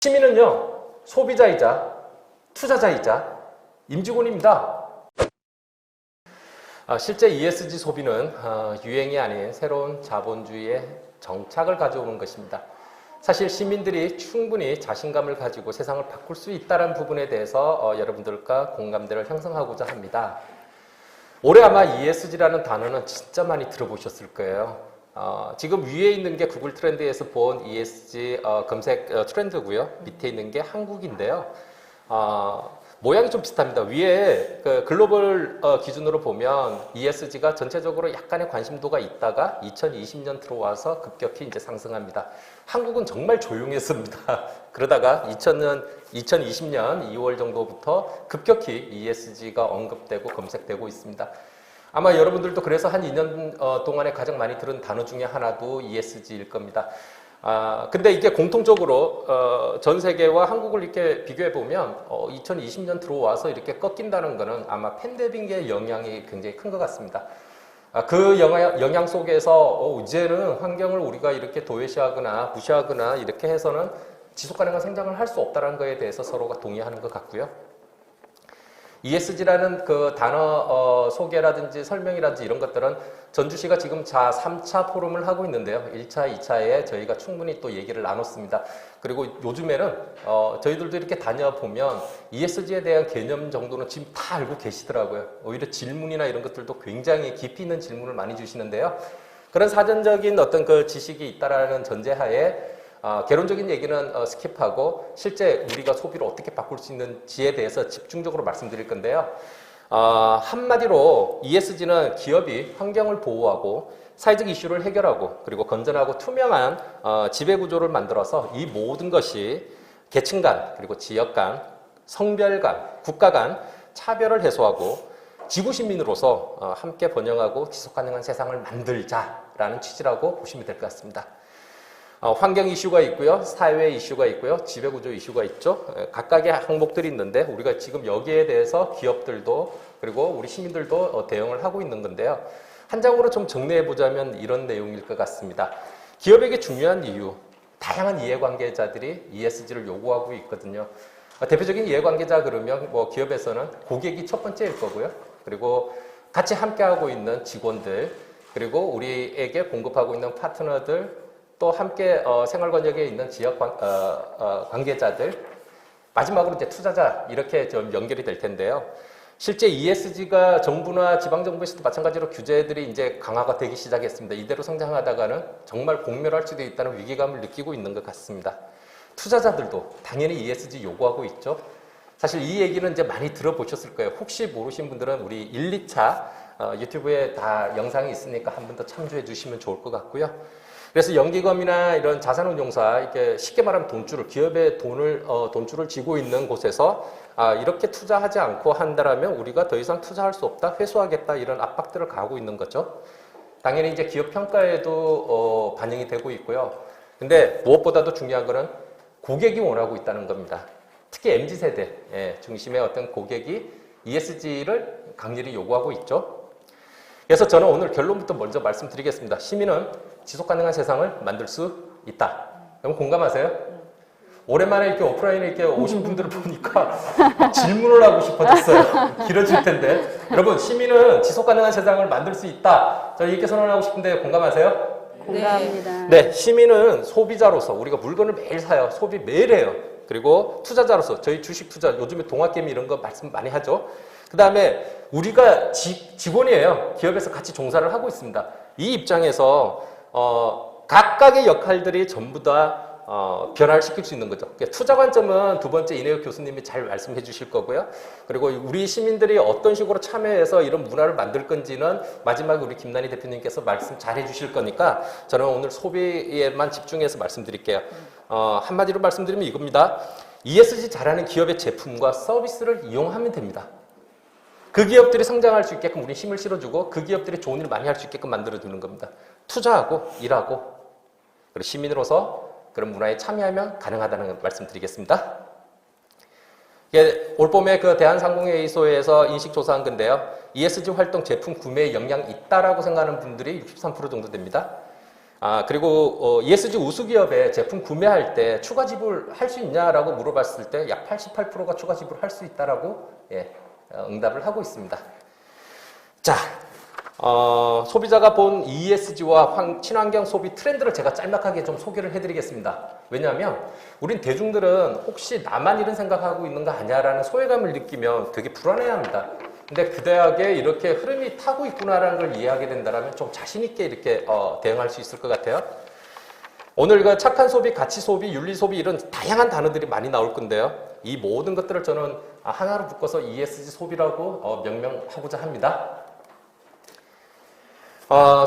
시민은요, 소비자이자 투자자이자 임직원입니다. 실제 ESG 소비는 유행이 아닌 새로운 자본주의의 정착을 가져오는 것입니다. 사실 시민들이 충분히 자신감을 가지고 세상을 바꿀 수 있다는 부분에 대해서 여러분들과 공감대를 형성하고자 합니다. 올해 아마 ESG라는 단어는 진짜 많이 들어보셨을 거예요. 지금 위에 있는 게 구글 트렌드에서 본 ESG 검색 트렌드고요. 밑에 있는 게 한국인데요. 모양이 좀 비슷합니다. 위에 그 글로벌 기준으로 보면 ESG가 전체적으로 약간의 관심도가 있다가 2020년 들어와서 급격히 이제 상승합니다. 한국은 정말 조용했습니다. 그러다가 2020년 2월 정도부터 급격히 ESG가 언급되고 검색되고 있습니다. 아마 여러분들도 그래서 한 2년 동안에 가장 많이 들은 단어 중에 하나도 ESG일 겁니다. 근데 이게 공통적으로 전 세계와 한국을 이렇게 비교해 보면 2020년 들어와서 이렇게 꺾인다는 거는 아마 팬데믹의 영향이 굉장히 큰 것 같습니다. 그 영향 속에서 이제는 환경을 우리가 이렇게 도외시하거나 무시하거나 이렇게 해서는 지속 가능한 성장을 할 수 없다는 거에 대해서 서로가 동의하는 것 같고요. ESG라는 그 단어 소개라든지 설명이라든지 이런 것들은 전주시가 지금 3차 포럼을 하고 있는데요. 1차, 2차에 저희가 충분히 또 얘기를 나눴습니다. 그리고 요즘에는 저희들도 이렇게 다녀보면 ESG에 대한 개념 정도는 지금 다 알고 계시더라고요. 오히려 질문이나 이런 것들도 굉장히 깊이 있는 질문을 많이 주시는데요. 그런 사전적인 어떤 그 지식이 있다라는 전제하에 개론적인 얘기는 스킵하고 실제 우리가 소비를 어떻게 바꿀 수 있는지에 대해서 집중적으로 말씀드릴 건데요. 한마디로 ESG는 기업이 환경을 보호하고 사회적 이슈를 해결하고 그리고 건전하고 투명한 지배구조를 만들어서 이 모든 것이 계층 간 그리고 지역 간 성별 간 국가 간 차별을 해소하고 지구 시민으로서 함께 번영하고 지속 가능한 세상을 만들자라는 취지라고 보시면 될 것 같습니다. 환경 이슈가 있고요. 사회 이슈가 있고요. 지배구조 이슈가 있죠. 각각의 항목들이 있는데 우리가 지금 여기에 대해서 기업들도 그리고 우리 시민들도 대응을 하고 있는 건데요. 한 장으로 좀 정리해 보자면 이런 내용일 것 같습니다. 기업에게 중요한 이유, 다양한 이해관계자들이 ESG를 요구하고 있거든요. 대표적인 이해관계자 그러면 뭐 기업에서는 고객이 첫 번째일 거고요. 그리고 같이 함께하고 있는 직원들, 그리고 우리에게 공급하고 있는 파트너들, 또 함께 생활 권역에 있는 지역 관계자들, 마지막으로 이제 투자자 이렇게 좀 연결이 될 텐데요. 실제 ESG가 정부나 지방정부에서도 마찬가지로 규제들이 이제 강화가 되기 시작했습니다. 이대로 성장하다가는 정말 공멸할 수도 있다는 위기감을 느끼고 있는 것 같습니다. 투자자들도 당연히 ESG 요구하고 있죠. 사실 이 얘기는 이제 많이 들어보셨을 거예요. 혹시 모르신 분들은 우리 1, 2차 유튜브에 다 영상이 있으니까 한 번 더 참조해 주시면 좋을 것 같고요. 그래서 연기금이나 이런 자산운용사, 이렇게 쉽게 말하면 돈줄을, 기업의 돈줄을 쥐고 있는 곳에서 이렇게 투자하지 않고 한다라면 우리가 더 이상 투자할 수 없다, 회수하겠다 이런 압박들을 가하고 있는 거죠. 당연히 이제 기업 평가에도 반영이 되고 있고요. 근데 무엇보다도 중요한 거는 고객이 원하고 있다는 겁니다. 특히 MZ세대 중심의 어떤 고객이 ESG를 강렬히 요구하고 있죠. 그래서 저는 오늘 결론부터 먼저 말씀드리겠습니다. 시민은 지속 가능한 세상을 만들 수 있다. 여러분 공감하세요? 오랜만에 이렇게 오프라인에 이렇게 오신 분들을 보니까 질문을 하고 싶어졌어요. 길어질 텐데. 여러분, 시민은 지속 가능한 세상을 만들 수 있다. 저 이렇게 선언하고 싶은데 공감하세요? 공감합니다. 네, 시민은 소비자로서 우리가 물건을 매일 사요. 소비 매일 해요. 그리고 투자자로서 저희 주식 투자, 요즘에 동학개미 이런 거 말씀 많이 하죠. 그 다음에 우리가 직원이에요. 기업에서 같이 종사를 하고 있습니다. 이 입장에서 각각의 역할들이 전부 다 변화시킬 수 있는 거죠. 투자 관점은 두 번째 이내혁 교수님이 잘 말씀해 주실 거고요. 그리고 우리 시민들이 어떤 식으로 참여해서 이런 문화를 만들 건지는 마지막에 우리 김난희 대표님께서 말씀 잘 해주실 거니까 저는 오늘 소비에만 집중해서 말씀드릴게요. 한마디로 말씀드리면 이겁니다. ESG 잘하는 기업의 제품과 서비스를 이용하면 됩니다. 그 기업들이 성장할 수 있게끔 우리 힘을 실어주고 그 기업들이 좋은 일을 많이 할 수 있게끔 만들어주는 겁니다. 투자하고 일하고 그리고 시민으로서 그런 문화에 참여하면 가능하다는 말씀드리겠습니다. 올 봄에 그 대한상공회의소에서 인식조사한 건데요. ESG 활동 제품 구매에 영향이 있다라고 생각하는 분들이 63% 정도 됩니다. 그리고 ESG 우수기업에 제품 구매할 때 추가 지불할 수 있냐라고 물어봤을 때 약 88%가 추가 지불할 수 있다라고 응답을 하고 있습니다. 자, 소비자가 본 ESG와 친환경 소비 트렌드를 제가 짤막하게 좀 소개를 해드리겠습니다. 왜냐하면 우린 대중들은 혹시 나만 이런 생각하고 있는 거 아니야라는 소외감을 느끼면 되게 불안해합니다. 근데 그 대학에 이렇게 흐름이 타고 있구나라는 걸 이해하게 된다면 좀 자신 있게 이렇게 대응할 수 있을 것 같아요. 오늘 그 착한 소비, 가치 소비, 윤리 소비 이런 다양한 단어들이 많이 나올 건데요. 이 모든 것들을 저는 하나로 묶어서 ESG 소비라고 명명하고자 합니다.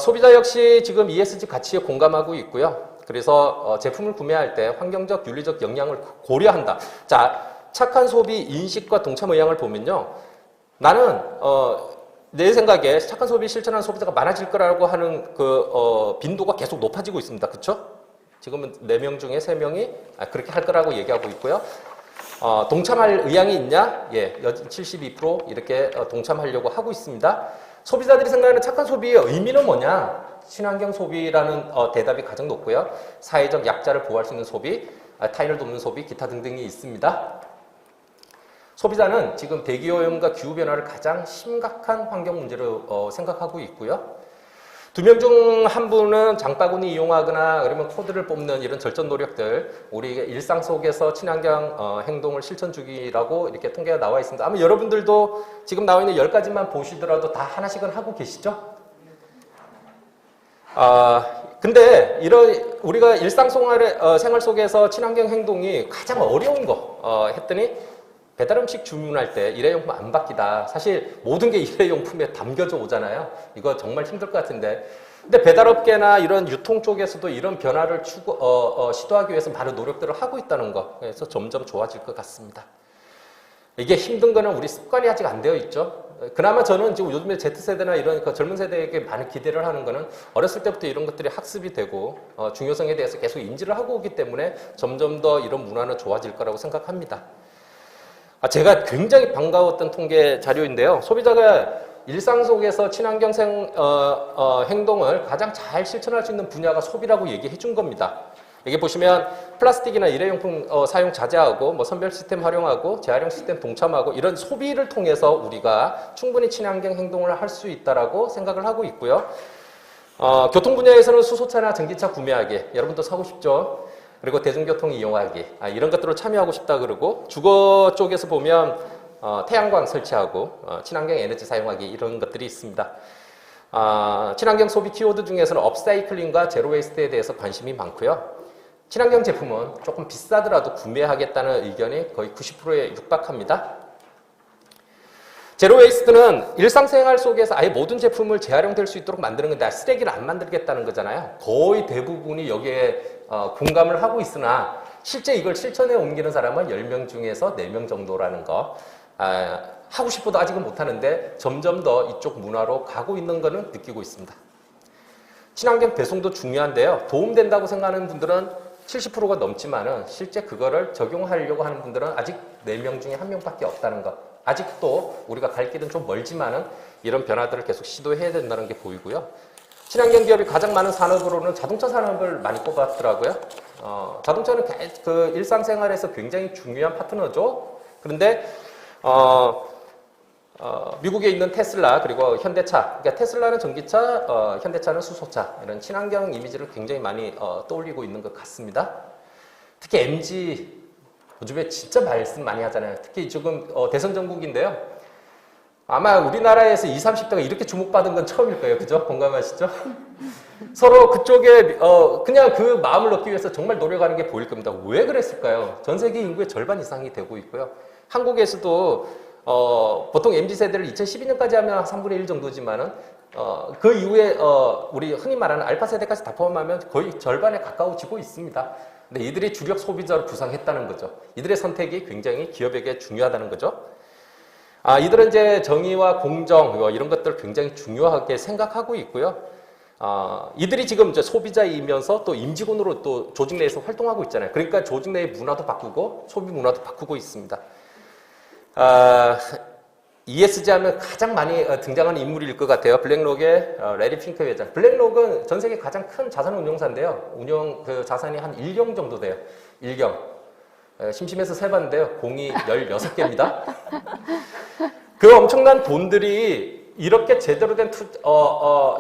소비자 역시 지금 ESG 가치에 공감하고 있고요. 그래서 제품을 구매할 때 환경적, 윤리적 영향을 고려한다. 자, 착한 소비 인식과 동참 의향을 보면요. 나는 내 생각에 착한 소비 실천하는 소비자가 많아질 거라고 하는 빈도가 계속 높아지고 있습니다. 그렇죠? 지금은 4명 중에 3명이 그렇게 할 거라고 얘기하고 있고요. 동참할 의향이 있냐? 예, 72% 이렇게 동참하려고 하고 있습니다. 소비자들이 생각하는 착한 소비의 의미는 뭐냐? 친환경 소비라는 대답이 가장 높고요. 사회적 약자를 보호할 수 있는 소비, 타인을 돕는 소비, 기타 등등이 있습니다. 소비자는 지금 대기오염과 기후변화를 가장 심각한 환경 문제로 생각하고 있고요. 2명 중 한 분은 장바구니 이용하거나 그러면 코드를 뽑는 이런 절전 노력들, 우리 일상 속에서 친환경 행동을 실천 중이라고 이렇게 통계가 나와 있습니다. 아마 여러분들도 지금 나와 있는 10가지만 보시더라도 다 하나씩은 하고 계시죠? 근데 우리가 일상 생활 속에서 친환경 행동이 가장 어려운 거 했더니 배달 음식 주문할 때 일회용품 안 받기다. 사실 모든 게 일회용품에 담겨져 오잖아요. 이거 정말 힘들 것 같은데. 근데 배달업계나 이런 유통 쪽에서도 이런 변화를 시도하기 위해서 많은 노력들을 하고 있다는 거. 그래서 점점 좋아질 것 같습니다. 이게 힘든 거는 우리 습관이 아직 안 되어 있죠. 그나마 저는 지금 요즘에 Z세대나 이런 젊은 세대에게 많은 기대를 하는 거는 어렸을 때부터 이런 것들이 학습이 되고 중요성에 대해서 계속 인지를 하고 오기 때문에 점점 더 이런 문화는 좋아질 거라고 생각합니다. 제가 굉장히 반가웠던 통계 자료인데요. 소비자가 일상 속에서 친환경 행동을 가장 잘 실천할 수 있는 분야가 소비라고 얘기해 준 겁니다. 여기 보시면 플라스틱이나 일회용품 사용 자제하고 선별 시스템 활용하고 재활용 시스템 동참하고 이런 소비를 통해서 우리가 충분히 친환경 행동을 할 수 있다라고 생각을 하고 있고요. 교통 분야에서는 수소차나 전기차 구매하기, 여러분도 사고 싶죠? 그리고 대중교통 이용하기, 이런 것들로 참여하고 싶다 그러고, 주거 쪽에서 보면 태양광 설치하고 친환경 에너지 사용하기 이런 것들이 있습니다. 친환경 소비 키워드 중에서는 업사이클링과 제로 웨이스트에 대해서 관심이 많고요. 친환경 제품은 조금 비싸더라도 구매하겠다는 의견이 거의 90%에 육박합니다. 제로 웨이스트는 일상생활 속에서 아예 모든 제품을 재활용될 수 있도록 만드는 건데 쓰레기를 안 만들겠다는 거잖아요. 거의 대부분이 여기에 공감을 하고 있으나 실제 이걸 실천에 옮기는 사람은 10명 중에서 4명 정도라는 거. 하고 싶어도 아직은 못하는데 점점 더 이쪽 문화로 가고 있는 거는 느끼고 있습니다. 친환경 배송도 중요한데요. 도움된다고 생각하는 분들은 70%가 넘지만은 실제 그거를 적용하려고 하는 분들은 아직 4명 중에 1명밖에 없다는 것. 아직도 우리가 갈 길은 좀 멀지만은 이런 변화들을 계속 시도해야 된다는 게 보이고요. 친환경 기업이 가장 많은 산업으로는 자동차 산업을 많이 꼽았더라고요. 자동차는 그 일상생활에서 굉장히 중요한 파트너죠. 그런데 미국에 있는 테슬라 그리고 현대차, 그러니까 테슬라는 전기차, 현대차는 수소차 이런 친환경 이미지를 굉장히 많이 떠올리고 있는 것 같습니다. 특히 MG 요즘에 진짜 말씀 많이 하잖아요. 특히 지금 대선 전국인데요. 아마 우리나라에서 20, 30대가 이렇게 주목받은 건 처음일 거예요. 그죠? 공감하시죠? 서로 그쪽에 그냥 그 마음을 얻기 위해서 정말 노력하는 게 보일 겁니다. 왜 그랬을까요? 전 세계 인구의 절반 이상이 되고 있고요. 한국에서도 보통 MZ세대를 2012년까지 하면 3분의 1 정도지만은 그 이후에 우리 흔히 말하는 알파 세대까지 다 포함하면 거의 절반에 가까워지고 있습니다. 근데 이들이 주력 소비자로 부상했다는 거죠. 이들의 선택이 굉장히 기업에게 중요하다는 거죠. 이들은 이제 정의와 공정 이런 것들을 굉장히 중요하게 생각하고 있고요. 이들이 지금 이제 소비자이면서 또 임직원으로 또 조직 내에서 활동하고 있잖아요. 그러니까 조직 내의 문화도 바꾸고 소비 문화도 바꾸고 있습니다. ESG 하면 가장 많이 등장하는 인물일 것 같아요. 블랙록의 레리 핑크 회장. 블랙록은 전 세계 가장 큰 자산 운용사인데요. 운용 그 자산이 한 1경 정도 돼요. 1경. 심심해서 세봤는데요. 공이 16개입니다. 그 엄청난 돈들이 이렇게 제대로 된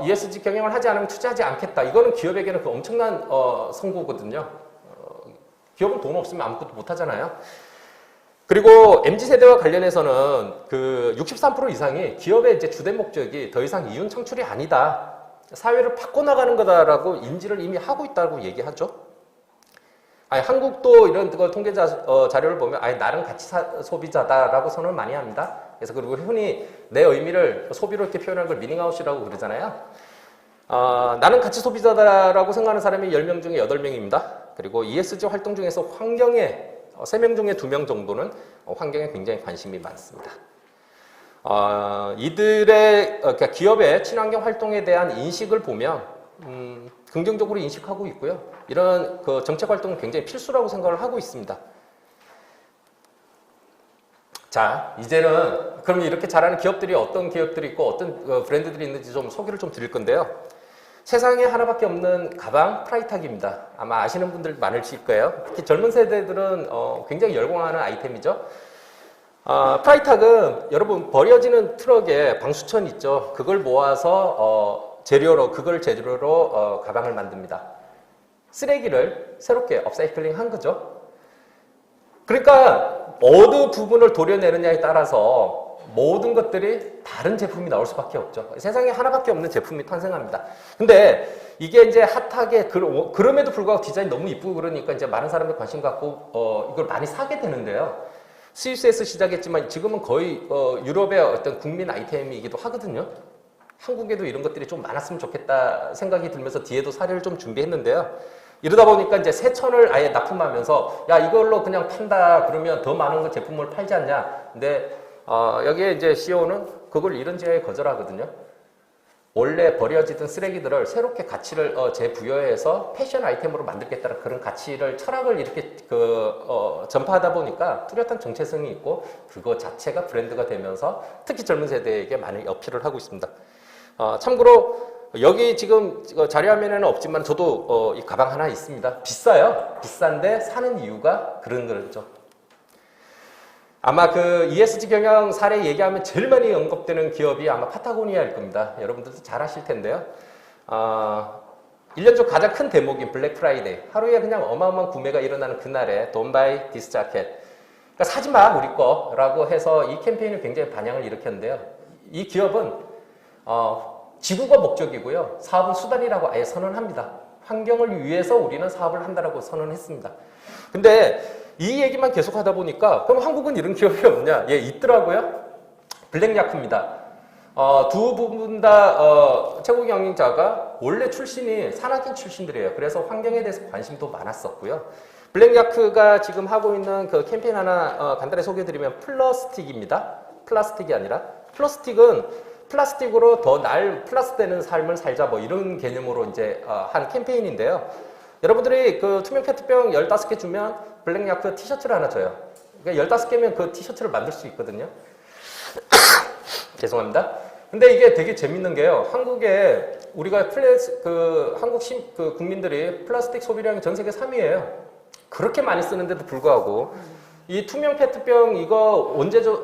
ESG 경영을 하지 않으면 투자하지 않겠다. 이거는 기업에게는 그 엄청난 선고거든요. 기업은 돈 없으면 아무것도 못 하잖아요. 그리고 MZ세대와 관련해서는 그 63% 이상이 기업의 이제 주된 목적이 더 이상 이윤 창출이 아니다. 사회를 바꿔나가는 거다라고 인지를 이미 하고 있다고 얘기하죠. 아니, 한국도 이런 통계 자료를 보면 아니, 나는 가치 소비자다라고 선언을 많이 합니다. 그래서 그리고 흔히 내 의미를 소비로 이렇게 표현하는 걸 미닝아웃이라고 그러잖아요. 나는 가치 소비자다라고 생각하는 사람이 10명 중에 8명입니다. 그리고 ESG 활동 중에서 환경에 3명 중에 2명 정도는 환경에 굉장히 관심이 많습니다. 이들의 그러니까 기업의 친환경 활동에 대한 인식을 보면 긍정적으로 인식하고 있고요. 이런 그 정책 활동은 굉장히 필수라고 생각을 하고 있습니다. 자, 이제는 그럼 이렇게 잘하는 기업들이 어떤 기업들이 있고 어떤 브랜드들이 있는지 좀 소개를 좀 드릴 건데요. 세상에 하나밖에 없는 가방 프라이탁입니다. 아마 아시는 분들 많으실 거예요. 특히 젊은 세대들은 굉장히 열광하는 아이템이죠. 프라이탁은 여러분 버려지는 트럭에 방수천 있죠. 그걸 모아서 그걸 재료로 가방을 만듭니다. 쓰레기를 새롭게 업사이클링 한 거죠. 그러니까 어느 부분을 도려내느냐에 따라서 모든 것들이 다른 제품이 나올 수밖에 없죠. 세상에 하나밖에 없는 제품이 탄생합니다. 근데 이게 이제 핫하게 그럼에도 불구하고 디자인 너무 이쁘고 그러니까 이제 많은 사람들이 관심 갖고 이걸 많이 사게 되는데요. 스위스에서 시작했지만 지금은 거의 유럽의 어떤 국민 아이템이기도 하거든요. 한국에도 이런 것들이 좀 많았으면 좋겠다 생각이 들면서 뒤에도 사례를 좀 준비했는데요. 이러다 보니까 이제 세천을 아예 납품하면서 야 이걸로 그냥 판다 그러면 더 많은 제품을 팔지 않냐. 근데 여기에 이제 CEO는 그걸 이런 지하에 거절하거든요. 원래 버려지던 쓰레기들을 새롭게 가치를 재부여해서 패션 아이템으로 만들겠다는 그런 가치를 철학을 이렇게 전파하다 보니까 뚜렷한 정체성이 있고 그거 자체가 브랜드가 되면서 특히 젊은 세대에게 많이 어필을 하고 있습니다. 참고로 여기 지금 자료 화면에는 없지만 저도 이 가방 하나 있습니다. 비싸요. 비싼데 사는 이유가 그런 거죠. 아마 그 ESG 경영 사례 얘기하면 제일 많이 언급되는 기업이 아마 파타고니아일 겁니다. 여러분들도 잘 아실 텐데요. 1년 중 가장 큰 대목인 블랙 프라이데이. 하루에 그냥 어마어마한 구매가 일어나는 그날에 Don't buy this jacket. 그러니까 사지 마, 우리 거라고 해서 이 캠페인을 굉장히 반향을 일으켰는데요. 이 기업은 지구가 목적이고요. 사업은 수단이라고 아예 선언합니다. 환경을 위해서 우리는 사업을 한다라고 선언했습니다. 근데 이 얘기만 계속 하다 보니까 그럼 한국은 이런 기업이 없냐? 예, 있더라고요. 블랙야크입니다. 두 분 다 최고 경영자가 원래 출신이 산악인 출신들이에요. 그래서 환경에 대해서 관심도 많았었고요. 블랙야크가 지금 하고 있는 그 캠페인 하나 간단히 소개해드리면 플러스틱입니다. 플라스틱이 아니라 플라스틱은 플라스틱으로 더 플러스되는 삶을 살자 뭐 이런 개념으로 이제 한 캠페인인데요. 여러분들이 그 투명 페트병 15개 주면 블랙야크 티셔츠를 하나 줘요. 그러니까 15개면 그 티셔츠를 만들 수 있거든요. 죄송합니다. 근데 이게 되게 재밌는 게요. 한국에 우리가 한국 국민들이 플라스틱 소비량이 전 세계 3위예요. 그렇게 많이 쓰는데도 불구하고 이 투명 페트병 이거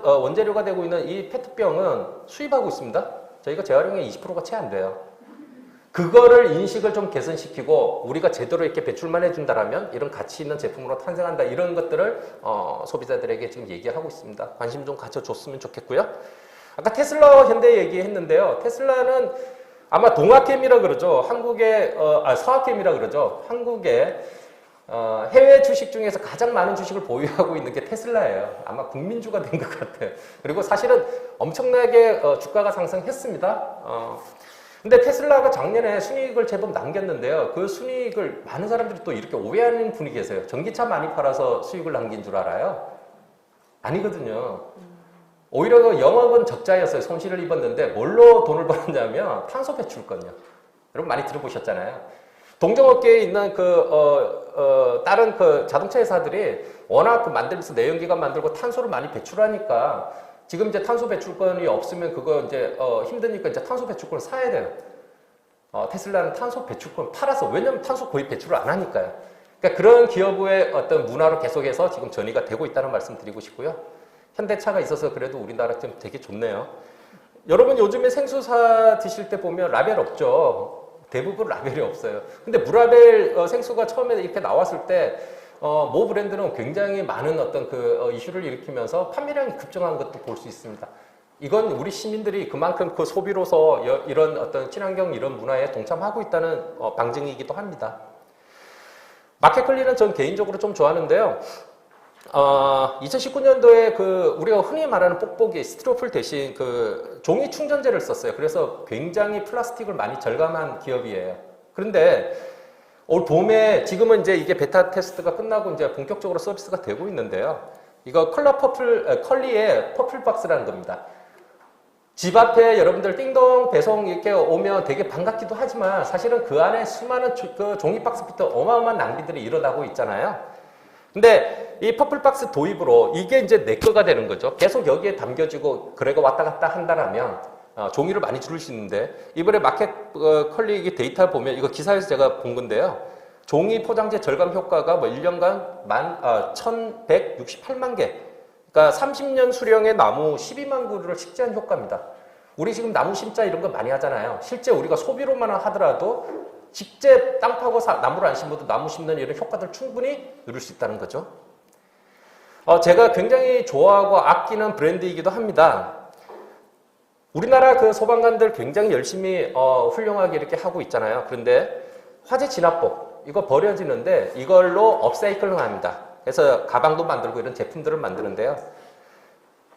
원재료가 되고 있는 이 페트병은 수입하고 있습니다. 저희가 재활용의 20%가 채 안 돼요. 그거를 인식을 좀 개선시키고 우리가 제대로 이렇게 배출만 해준다라면 이런 가치 있는 제품으로 탄생한다 이런 것들을 소비자들에게 지금 얘기하고 있습니다. 관심 좀 가져줬으면 좋겠고요. 아까 테슬라와 현대 얘기했는데요. 테슬라는 아마 동학개미라 그러죠. 서학개미라 그러죠. 한국의 해외 주식 중에서 가장 많은 주식을 보유하고 있는 게 테슬라예요. 아마 국민주가 된 것 같아요. 그리고 사실은 엄청나게 주가가 상승했습니다. 근데 테슬라가 작년에 순이익을 제법 남겼는데요. 그 순이익을 많은 사람들이 또 이렇게 오해하는 분이 계세요. 전기차 많이 팔아서 수익을 남긴 줄 알아요? 아니거든요. 오히려 영업은 적자였어요. 손실을 입었는데 뭘로 돈을 벌었냐면 탄소 배출권요. 여러분 많이 들어보셨잖아요. 동종업계에 있는 다른 자동차 회사들이 워낙 만들면서 내연기관 만들고 탄소를 많이 배출하니까 지금 이제 탄소 배출권이 없으면 그거 이제 힘드니까 이제 탄소 배출권을 사야 돼요. 테슬라는 탄소 배출권 팔아서, 왜냐면 탄소 거의 배출을 안 하니까요. 그러니까 그런 기업의 어떤 문화로 계속해서 지금 전이가 되고 있다는 말씀 드리고 싶고요. 현대차가 있어서 그래도 우리나라 좀 되게 좋네요. 여러분 요즘에 생수사 드실 때 보면 라벨 없죠. 대부분 라벨이 없어요. 근데 무라벨 생수가 처음에 이렇게 나왔을 때 모 브랜드는 굉장히 많은 어떤 이슈를 일으키면서 판매량이 급증한 것도 볼 수 있습니다. 이건 우리 시민들이 그만큼 그 소비로서 이런 어떤 친환경 이런 문화에 동참하고 있다는 방증이기도 합니다. 마켓클린은 전 개인적으로 좀 좋아하는데요. 2019년도에 우리가 흔히 말하는 뽁뽁이 스티로폴 대신 종이 충전재를 썼어요. 그래서 굉장히 플라스틱을 많이 절감한 기업이에요. 그런데 올 봄에 지금은 이제 이게 베타 테스트가 끝나고 이제 본격적으로 서비스가 되고 있는데요. 이거 컬리의 퍼플 박스라는 겁니다. 집 앞에 여러분들 띵동 배송 이렇게 오면 되게 반갑기도 하지만 사실은 그 안에 수많은 종이 박스부터 어마어마한 낭비들이 일어나고 있잖아요. 근데 이 퍼플박스 도입으로 이게 이제 내 거가 되는 거죠. 계속 여기에 담겨지고 거래가 왔다 갔다 한다라면 종이를 많이 줄일 수 있는데, 이번에 마켓 컬리 데이터 보면 이거 기사에서 제가 본 건데요. 종이 포장재 절감 효과가 뭐 1년간 1168만 개. 그러니까 30년 수령의 나무 12만 그루를 식재한 효과입니다. 우리 지금 나무 심자 이런 거 많이 하잖아요. 실제 우리가 소비로만 하더라도 직접 땅 파고 나무를 안 심어도 나무 심는 이런 효과들 충분히 누릴 수 있다는 거죠. 제가 굉장히 좋아하고 아끼는 브랜드이기도 합니다. 우리나라 소방관들 굉장히 열심히 훌륭하게 이렇게 하고 있잖아요. 그런데 화재 진압복 이거 버려지는데 이걸로 업사이클링 합니다. 그래서 가방도 만들고 이런 제품들을 만드는데요.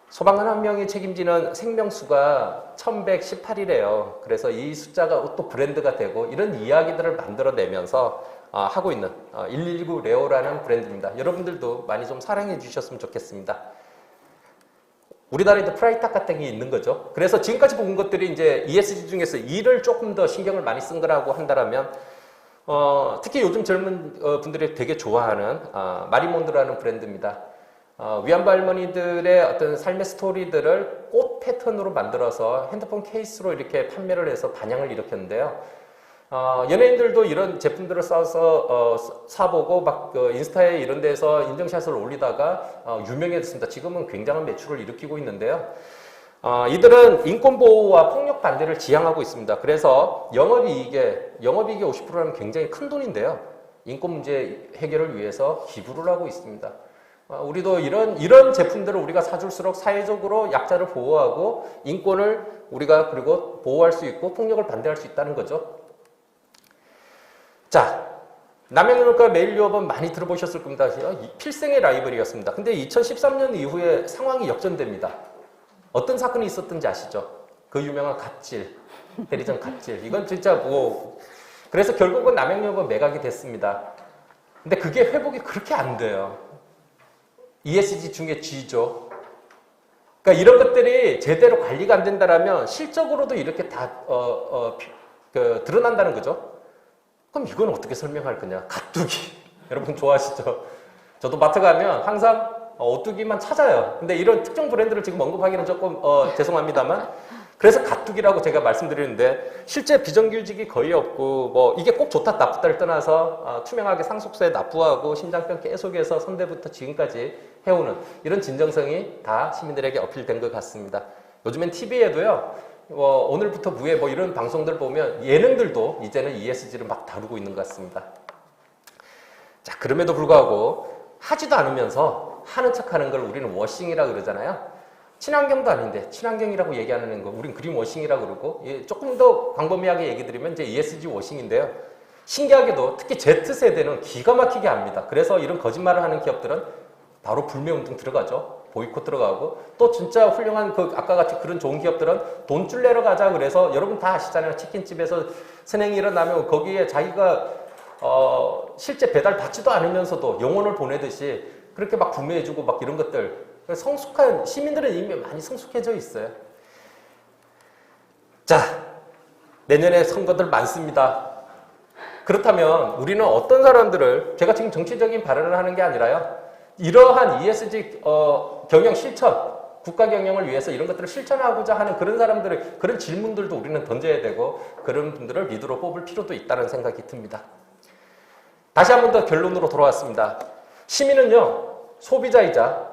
소방관 한 명이 책임지는 생명수가 1118이래요. 그래서 이 숫자가 또 브랜드가 되고 이런 이야기들을 만들어내면서 하고 있는 119 레오라는 브랜드입니다. 여러분들도 많이 좀 사랑해 주셨으면 좋겠습니다. 우리나라에도 프라이탁 같은 게 있는 거죠. 그래서 지금까지 본 것들이 이제 ESG 중에서 이를 조금 더 신경을 많이 쓴 거라고 한다면 특히 요즘 젊은 분들이 되게 좋아하는 마리몬드라는 브랜드입니다. 위안부 할머니들의 어떤 삶의 스토리들을 꽃 패턴으로 만들어서 핸드폰 케이스로 이렇게 판매를 해서 반향을 일으켰는데요. 연예인들도 이런 제품들을 써서 사보고 막 인스타에 이런 데서 인증샷을 올리다가 유명해졌습니다. 지금은 굉장한 매출을 일으키고 있는데요. 이들은 인권보호와 폭력 반대를 지향하고 있습니다. 그래서 영업이익이 50%라면 굉장히 큰 돈인데요. 인권 문제 해결을 위해서 기부를 하고 있습니다. 우리도 이런 제품들을 우리가 사줄수록 사회적으로 약자를 보호하고 인권을 우리가 그리고 보호할 수 있고 폭력을 반대할 수 있다는 거죠. 자, 남양유업과 메일유업은 많이 들어보셨을 겁니다. 필생의 라이벌이었습니다. 근데 2013년 이후에 상황이 역전됩니다. 어떤 사건이 있었던지 아시죠? 그 유명한 갑질, 대리점 갑질. 이건 진짜 그래서 결국은 남양유업은 매각이 됐습니다. 근데 그게 회복이 그렇게 안 돼요. ESG 중에 G죠. 그러니까 이런 것들이 제대로 관리가 안 된다라면 실적으로도 이렇게 다 드러난다는 거죠. 그럼 이건 어떻게 설명할 거냐? 가뚜기. 여러분 좋아하시죠? 저도 마트 가면 항상 오뚜기만 찾아요. 근데 이런 특정 브랜드를 지금 언급하기는 조금 죄송합니다만, 그래서 가뚜기라고 제가 말씀드리는데 실제 비정규직이 거의 없고 이게 꼭 좋다 나쁘다를 떠나서 투명하게 상속세 납부하고 신장병 계속해서 선대부터 지금까지 해오는 이런 진정성이 다 시민들에게 어필된 것 같습니다. 요즘엔 TV에도요. 오늘부터 무에 이런 방송들 보면 예능들도 이제는 ESG를 막 다루고 있는 것 같습니다. 자, 그럼에도 불구하고 하지도 않으면서 하는 척 하는 걸 우리는 워싱이라고 그러잖아요. 친환경도 아닌데 친환경이라고 얘기하는 거 우린 그린 워싱이라고 그러고, 조금 더 광범위하게 얘기 드리면 이제 ESG 워싱인데요. 신기하게도 특히 Z세대는 기가 막히게 합니다. 그래서 이런 거짓말을 하는 기업들은 바로 불매운동 들어가죠. 보이콧 들어가고, 또 진짜 훌륭한 아까 같이 그런 좋은 기업들은 돈줄 내러 가자 그래서 여러분 다 아시잖아요. 치킨집에서 선행이 일어나면 거기에 자기가 실제 배달 받지도 않으면서도 영혼을 보내듯이 그렇게 막 구매해주고 막 이런 것들. 성숙한 시민들은 이미 많이 성숙해져 있어요. 자, 내년에 선거들 많습니다. 그렇다면 우리는 어떤 사람들을, 제가 지금 정치적인 발언을 하는 게 아니라요, 이러한 ESG 경영 실천, 국가 경영을 위해서 이런 것들을 실천하고자 하는 그런 사람들의 그런 질문들도 우리는 던져야 되고 그런 분들을 리더로 뽑을 필요도 있다는 생각이 듭니다. 다시 한 번 더 결론으로 돌아왔습니다. 시민은요, 소비자이자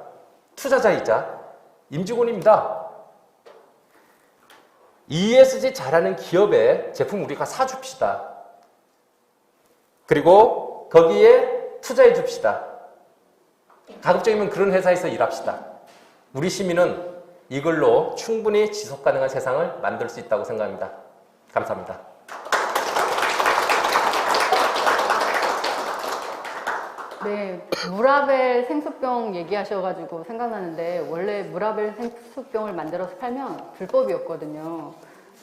투자자이자 임직원입니다. ESG 잘하는 기업의 제품 우리가 사줍시다. 그리고 거기에 투자해 줍시다. 가급적이면 그런 회사에서 일합시다. 우리 시민은 이걸로 충분히 지속 가능한 세상을 만들 수 있다고 생각합니다. 감사합니다. 네, 무라벨 생수병 얘기하셔가지고 생각나는데 원래 무라벨 생수병을 만들어서 팔면 불법이었거든요.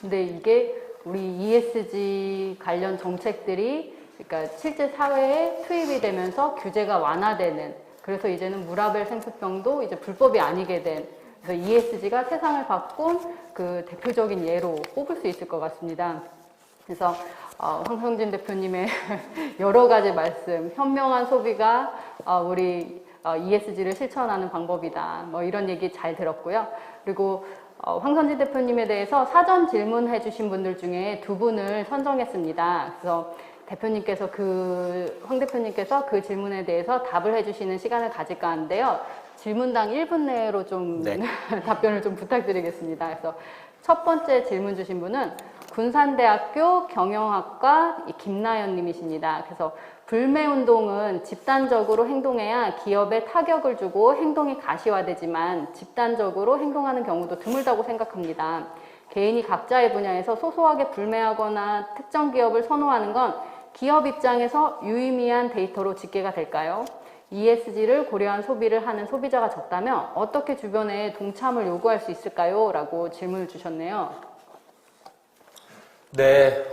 근데 이게 우리 ESG 관련 정책들이 그러니까 실제 사회에 투입이 되면서 규제가 완화되는, 그래서 이제는 무라벨 생수병도 이제 불법이 아니게 된, 그래서 ESG가 세상을 바꾼 그 대표적인 예로 꼽을 수 있을 것 같습니다. 그래서 황성진 대표님의 여러 가지 말씀, 현명한 소비가 우리 ESG를 실천하는 방법이다. 뭐 이런 얘기 잘 들었고요. 그리고 황선진 대표님에 대해서 사전 질문해 주신 분들 중에 두 분을 선정했습니다. 그래서 대표님께서 황 대표님께서 그 질문에 대해서 답을 해주시는 시간을 가질까 하는데요. 질문당 1분 내로 좀 네. 답변을 좀 부탁드리겠습니다. 그래서 첫 번째 질문 주신 분은 군산대학교 경영학과 김나연 님이십니다. 그래서 불매운동은 집단적으로 행동해야 기업에 타격을 주고 행동이 가시화되지만 집단적으로 행동하는 경우도 드물다고 생각합니다. 개인이 각자의 분야에서 소소하게 불매하거나 특정 기업을 선호하는 건 기업 입장에서 유의미한 데이터로 집계가 될까요? ESG를 고려한 소비를 하는 소비자가 적다면 어떻게 주변에 동참을 요구할 수 있을까요? 라고 질문을 주셨네요. 네,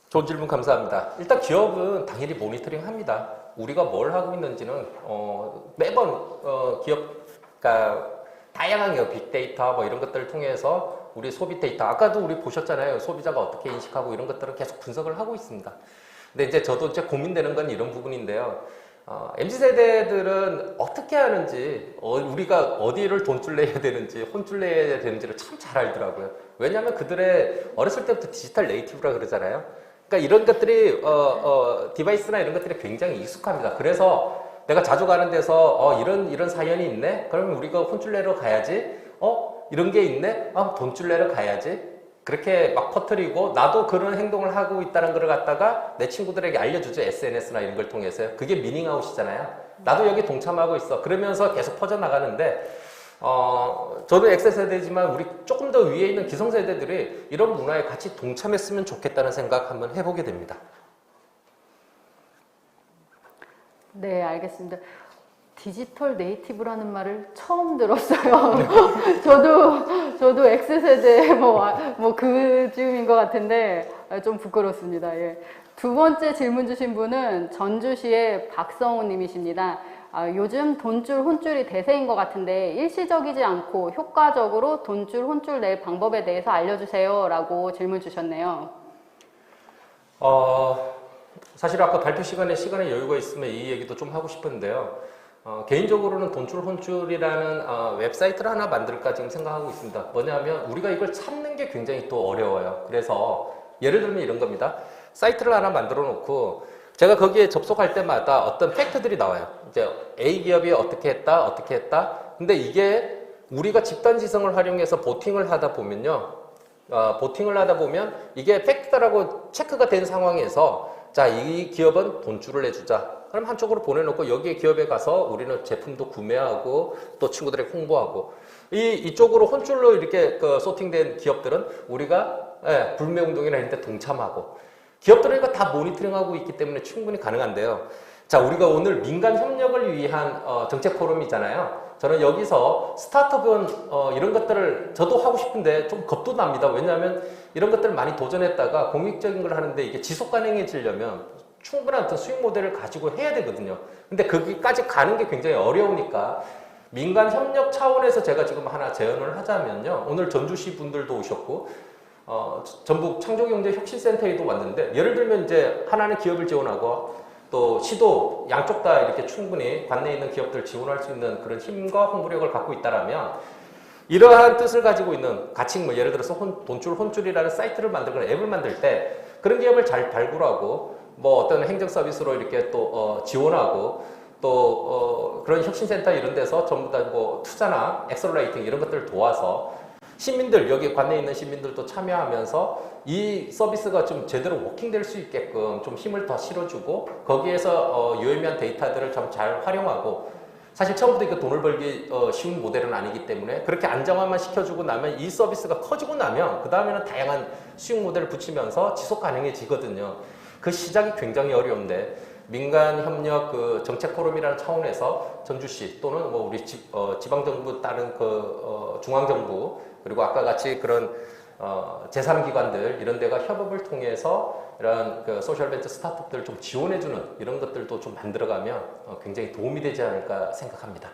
좋은 질문 감사합니다. 일단 기업은 당연히 모니터링 합니다. 우리가 뭘 하고 있는지는 매번 그러니까 다양한 기업, 빅데이터 뭐 이런 것들을 통해서 우리 소비 데이터, 아까도 우리 보셨잖아요. 소비자가 어떻게 인식하고 이런 것들을 계속 분석을 하고 있습니다. 근데 이제 저도 이제 고민되는 건 이런 부분인데요. MZ세대들은 어떻게 하는지, 우리가 어디를 돈줄 내야 되는지, 혼줄 내야 되는지를 참 잘 알더라고요. 왜냐하면 그들의 어렸을 때부터 디지털 네이티브라 그러잖아요. 그러니까 이런 것들이, 디바이스나 이런 것들이 굉장히 익숙합니다. 그래서 내가 자주 가는 데서, 이런 사연이 있네? 그러면 우리가 혼줄 내러 가야지. 이런 게 있네? 돈줄 내러 가야지. 그렇게 막 퍼뜨리고 나도 그런 행동을 하고 있다는 걸 갖다가 내 친구들에게 알려주죠. SNS나 이런 걸 통해서요. 그게 미닝아웃이잖아요. 나도 여기 동참하고 있어. 그러면서 계속 퍼져나가는데 저도 X세대지만 우리 조금 더 위에 있는 기성세대들이 이런 문화에 같이 동참했으면 좋겠다는 생각 한번 해보게 됩니다. 네, 알겠습니다. 디지털 네이티브라는 말을 처음 들었어요. 저도 X세대 뭐 그쯤인 것 같은데 좀 부끄럽습니다. 예. 두 번째 질문 주신 분은 전주시의 박성우 님이십니다. 요즘 돈줄, 혼줄이 대세인 것 같은데 일시적이지 않고 효과적으로 돈줄, 혼줄 낼 방법에 대해서 알려주세요. 라고 질문 주셨네요. 사실 아까 발표 시간에 여유가 있으면 이 얘기도 좀 하고 싶은데요. 개인적으로는 돈줄 혼줄이라는 웹사이트를 하나 만들까 지금 생각하고 있습니다. 뭐냐면 우리가 이걸 찾는 게 굉장히 또 어려워요. 그래서 예를 들면 이런 겁니다. 사이트를 하나 만들어 놓고 제가 거기에 접속할 때마다 어떤 팩트들이 나와요. 이제 A 기업이 어떻게 했다. 근데 이게 우리가 집단지성을 활용해서 보팅을 하다 보면요. 보팅을 하다 보면 이게 팩트다라고 체크가 된 상황에서 자, 이 기업은 돈줄을 내주자. 그럼 한쪽으로 보내놓고 여기에 기업에 가서 우리는 제품도 구매하고 또 친구들에게 홍보하고 이쪽으로 혼줄로 이렇게 소팅된 기업들은 우리가 불매운동이나 이런 데 동참하고 기업들은 이거 다 모니터링하고 있기 때문에 충분히 가능한데요. 자, 우리가 오늘 민간 협력을 위한 정책 포럼이잖아요. 저는 여기서 스타트업은 이런 것들을 저도 하고 싶은데 좀 겁도 납니다. 왜냐하면 이런 것들을 많이 도전했다가 공익적인 걸 하는데 이게 지속 가능해지려면 충분한 어떤 수익 모델을 가지고 해야 되거든요. 근데 거기까지 가는 게 굉장히 어려우니까 민간 협력 차원에서 제가 지금 하나 제안을 하자면요. 오늘 전주시 분들도 오셨고 전북 창조경제혁신센터에도 왔는데 예를 들면 이제 하나는 기업을 지원하고 또 시도 양쪽 다 이렇게 충분히 관내에 있는 기업들 지원할 수 있는 그런 힘과 홍보력을 갖고 있다라면 이러한 뜻을 가지고 있는 가칭 뭐 예를 들어서 돈줄 혼줄이라는 사이트를 만들거나 앱을 만들 때 그런 기업을 잘 발굴하고 뭐 어떤 행정 서비스로 이렇게 또 지원하고 또 그런 혁신센터 이런 데서 전부 다 뭐 투자나 엑셀러레이팅 이런 것들을 도와서 시민들 여기 관내에 있는 시민들도 참여하면서 이 서비스가 좀 제대로 워킹될 수 있게끔 좀 힘을 더 실어주고 거기에서 유의미한 데이터들을 좀 잘 활용하고 사실 처음부터 이거 돈을 벌기 쉬운 모델은 아니기 때문에 그렇게 안정화만 시켜주고 나면 이 서비스가 커지고 나면 그 다음에는 다양한 수익 모델을 붙이면서 지속 가능해지거든요. 그 시작이 굉장히 어려운데 민간 협력 그 정책 포럼이라는 차원에서 전주시 또는 뭐 우리 지방 정부 다른 그 중앙 정부 그리고 아까 같이 그런 제3기관들 이런 데가 협업을 통해서 이런 그 소셜벤처 스타트업들 좀 지원해주는 이런 것들도 좀 만들어가면 굉장히 도움이 되지 않을까 생각합니다.